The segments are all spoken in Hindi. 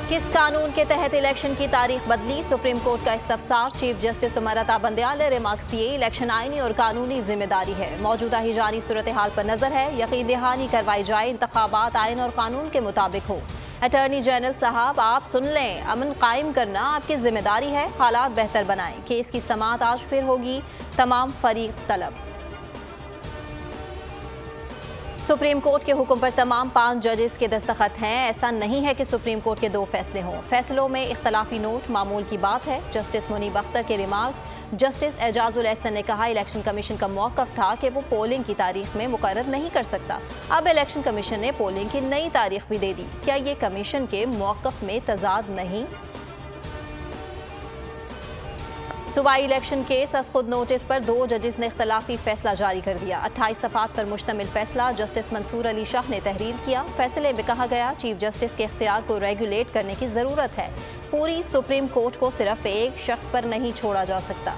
किस कानून के तहत इलेक्शन की तारीख बदली? सुप्रीम कोर्ट का इस्तफसार। चीफ जस्टिस उमर अता बंदयाल ने रिमार्क्स दिए, इलेक्शन आईनी और कानूनी जिम्मेदारी है, मौजूदा हिजानी सूरत हाल पर नजर है, यकीन दहानी करवाई जाए, इंतखाबात आइन और कानून के मुताबिक हो। अटॉर्नी जनरल साहब, आप सुन लें, अमन कायम करना आपकी जिम्मेदारी है, हालात बेहतर बनाएं। केस की समाअत आज फिर होगी, तमाम फरीक तलब। सुप्रीम कोर्ट के हुक्म पर तमाम 5 जजेस के दस्तखत हैं। ऐसा नहीं है कि सुप्रीम कोर्ट के 2 फैसले हों। फैसलों में इख्तलाफी नोट मामूल की बात है। जस्टिस मुनीब अख्तर के रिमार्क्स। जस्टिस एजाजुल एहसन ने कहा, इलेक्शन कमीशन का मौक़िफ़ था कि वो पोलिंग की तारीख में मुकर्रर नहीं कर सकता। अब इलेक्शन कमीशन ने पोलिंग की नई तारीख भी दे दी। क्या ये कमीशन के मौक़िफ़ में तजाद नहीं? सूबाई इलेक्शन केस अस खुद नोटिस पर 2 जजेस ने इख्तलाफी फैसला जारी कर दिया। 28 सफ़ात पर मुश्तमिल फैसला जस्टिस मंसूर अली शाह ने तहरीर किया। फैसले में कहा गया, चीफ जस्टिस के इख्तियार को रेगुलेट करने की ज़रूरत है। पूरी सुप्रीम कोर्ट को सिर्फ एक शख्स पर नहीं छोड़ा जा सकता।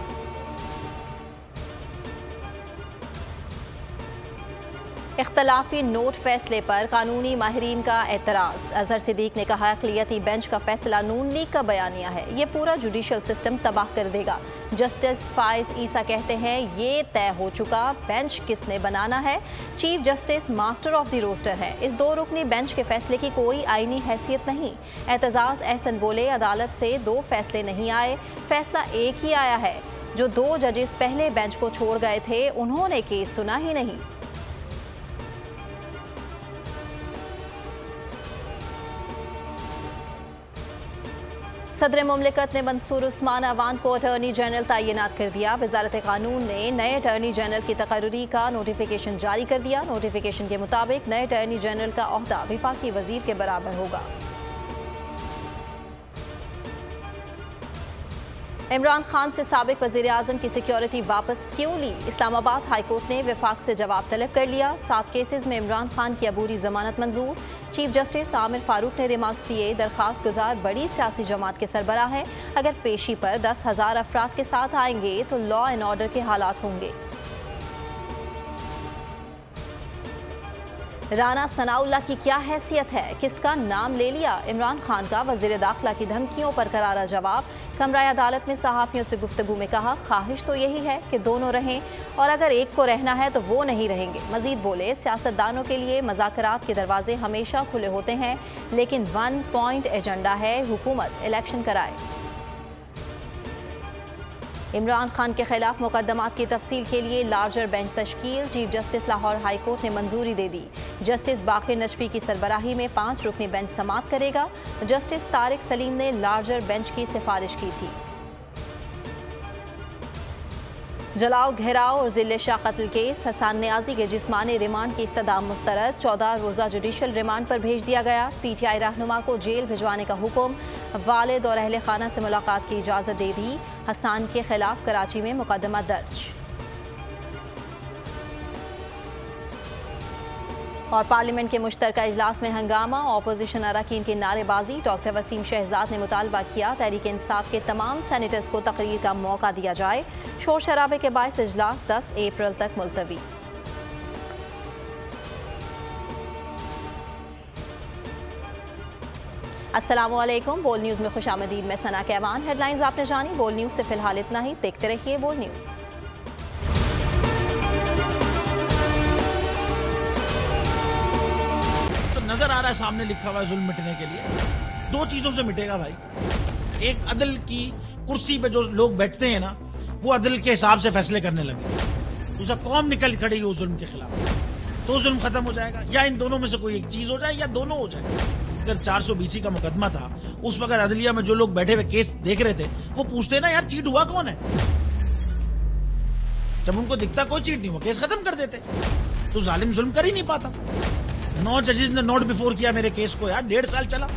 इख्तलाफी नोट फैसले पर कानूनी माहिरीन का एतराज़। अजहर सिद्दीक ने कहा, अक़लियती बेंच का फैसला नून लीग का बयानिया है, ये पूरा जुडिशल सिस्टम तबाह कर देगा। जस्टिस फाइज ईसा कहते हैं, ये तय हो चुका, बेंच किसने बनाना है। Chief justice master of the roster है। इस 2 रुकनी बेंच के फैसले की कोई आईनी हैसियत नहीं। एतजाज़ एहसन बोले, अदालत से 2 फैसले नहीं आए, फैसला एक ही आया है। जो 2 जजेस पहले बेंच को छोड़ गए थे, उन्होंने केस सुना ही नहीं। सदर मुमलिकत ने मंसूर उस्मान अवान को अटॉर्नी जनरल तैनात कर दिया। वजारत कानून ने नए अटॉर्नी जनरल की तकर्री का नोटिफिकेशन जारी कर दिया। नोटिफिकेशन के मुताबिक नए अटॉर्नी जनरल का ओहदा विफाकी वजीर के बराबर होगा। इमरान खान से साबिक वज़ीर आज़म की सिक्योरिटी वापस क्यों ली? इस्लामाबाद हाई कोर्ट ने विफाक से जवाब तलब कर लिया। 7 केसेस में इमरान खान की अबूरी जमानत मंजूर। चीफ जस्टिस आमिर फारूक ने रिमार्क्स दिए, दरखास्त गुजार बड़ी सियासी जमात के सरबराह हैं, अगर पेशी पर 10,000 अफराद के साथ आएंगे तो लॉ एंड ऑर्डर के हालात होंगे। राना सनाउल्लाह की क्या हैसियत है, किसका नाम ले लिया? इमरान खान का वज़ीर दाखिला की धमकियों पर करारा जवाब। कमरा अदालत में सहाफ़ियों से गुफ्तगू में कहा, ख्वाहिश तो यही है कि दोनों रहें, और अगर एक को रहना है तो वो नहीं रहेंगे। मजीद बोले, सियासतदानों के लिए मुज़ाकरात के दरवाजे हमेशा खुले होते हैं, लेकिन 1 पॉइंट एजेंडा है, हुकूमत इलेक्शन कराए। इमरान खान के खिलाफ मुकदमात की तफसील के लिए लार्जर बेंच तश्कील। Chief justice Lahore high court ने मंजूरी दे दी। जस्टिस बाक़िर नशफी की सरबराही में 5 रुकनी बेंच समाअत करेगा। जस्टिस तारिक सलीम ने लार्जर बेंच की सिफारिश की थी। जलाओ, घेराव और जिले शाह कत्ल केस। हसन नियाजी के जिस्मानी रिमांड की इस्तदा मुस्तरद। 14 रोज़ा जुडिशल रिमांड पर भेज दिया गया। PTI रहनुमा को जेल भिजवाने का हुक्म। वालिद और अहले खाना से मुलाकात की इजाज़त दे दी। हसन के खिलाफ कराची में मुकदमा दर्ज। और पार्लियामेंट के मुश्तरका इजलास में हंगामा, ऑपोजिशन अरकान की नारेबाजी। डॉक्टर वसीम शहजाद ने मुतालबा किया, तहरीक इंसाफ के तमाम सेनेटर्स को तकरीर का मौका दिया जाए। शोर शराबे के बायस इजलास 10 अप्रैल तक मुलतवी। अस्सलामुअलैकुम, बोल न्यूज़ में खुशामदीद। मैं सना कैवान। हेडलाइंस आपने जानी, बोल न्यूज़ से फिलहाल इतना ही। देखते रहिए बोल न्यूज़। तो नजर आ रहा है सामने लिखा हुआ है, जुल्म मिटने के लिए 2 चीजों से मिटेगा भाई। एक, अदल की कुर्सी पे जो लोग बैठते हैं ना, वो अदल के हिसाब से फैसले करने लगे। दूसरा, कौम निकल खड़ी उस जुल्म के खिलाफ, तो जुल्म खत्म हो जाएगा। या इन दोनों में से कोई एक चीज हो जाए, या दोनों हो जाए। अगर 420 का मुकदमा था, उस वक्त अदलिया में जो लोग बैठे हुए केस देख रहे थे, वो पूछते ना, यार चीट हुआ कौन है? जब उनको दिखता कोई चीट नहीं हुआ, केस खत्म कर देते। तो जालिम जुल्म कर ही नहीं पाता। 9 जजेस ने नोट बिफोर किया मेरे केस को, यार 1.5 साल चला।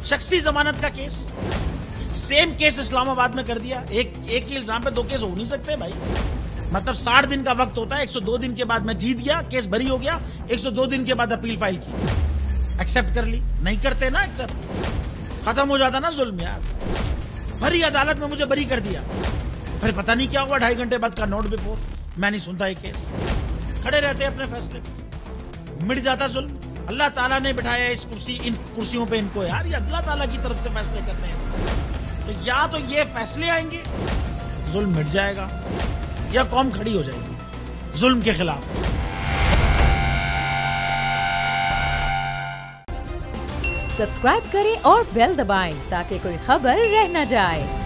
शख्सी जमानत का केस, सेम केस इस्लामाबाद में कर दिया। एक ही इल्जाम पे 2 केस हो नहीं सकते भाई। मतलब 60 दिन का वक्त होता है। 102 दिन के बाद मैं जीत गया, केस बरी हो गया। 102 दिन के बाद अपील फाइल की, एक्सेप्ट कर ली। नहीं करते ना एक्सेप्ट, खत्म हो जाता ना जुल्म यार। भरी अदालत में मुझे बरी कर दिया, फिर पता नहीं क्या हुआ, 2.5 घंटे बाद का नोट बिफोर। मैं नहीं सुनता ये केस, खड़े रहते अपने फैसले पे, मिट जाता जुल्म। अल्लाह ताला ने बिठाया इन कुर्सियों पे इनको यार, ये अल्लाह ताला की तरफ से फैसले करने हैं। तो या तो ये फैसले आएंगे, जुल्म मिट जाएगा, या कौम खड़ी हो जाएगी जुल्म के खिलाफ। सब्सक्राइब करें और बेल दबाएं ताकि कोई खबर रह न जाए।